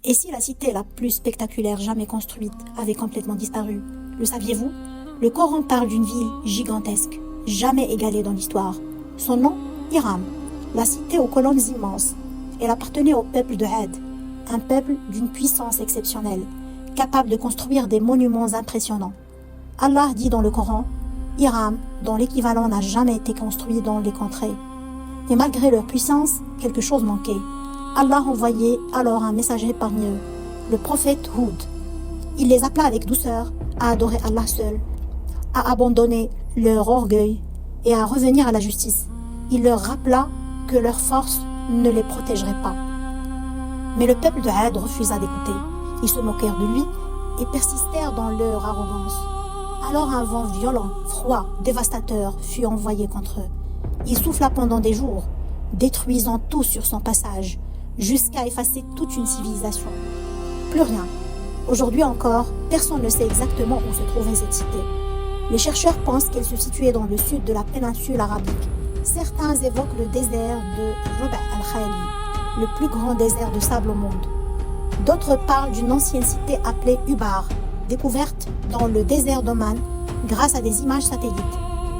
Et si la cité la plus spectaculaire jamais construite avait complètement disparu? Le saviez-vous? Le Coran parle d'une ville gigantesque, jamais égalée dans l'histoire. Son nom, Hiram, la cité aux colonnes immenses. Elle appartenait au peuple de Had, un peuple d'une puissance exceptionnelle, capable de construire des monuments impressionnants. Allah dit dans le Coran, Hiram, dont l'équivalent n'a jamais été construit dans les contrées. Et malgré leur puissance, quelque chose manquait. Allah envoyait alors un messager parmi eux, le prophète Hud. Il les appela avec douceur à adorer Allah seul, à abandonner leur orgueil et à revenir à la justice. Il leur rappela que leur force ne les protégerait pas. Mais le peuple de Had refusa d'écouter. Ils se moquèrent de lui et persistèrent dans leur arrogance. Alors un vent violent, froid, dévastateur fut envoyé contre eux. Il souffla pendant des jours, détruisant tout sur son passage, jusqu'à effacer toute une civilisation. Plus rien. Aujourd'hui encore, personne ne sait exactement où se trouvait cette cité. Les chercheurs pensent qu'elle se situait dans le sud de la péninsule arabique. Certains évoquent le désert de Rub' al-Khali, le plus grand désert de sable au monde. D'autres parlent d'une ancienne cité appelée Ubar, découverte dans le désert d'Oman grâce à des images satellites.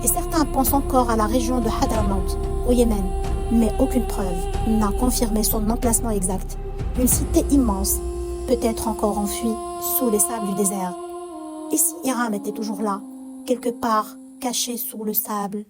Et certains pensent encore à la région de Hadramaut, au Yémen, mais aucune preuve n'a confirmé son emplacement exact. Une cité immense, peut-être encore enfuie sous les sables du désert. Et si Hiram était toujours là, quelque part caché sous le sable?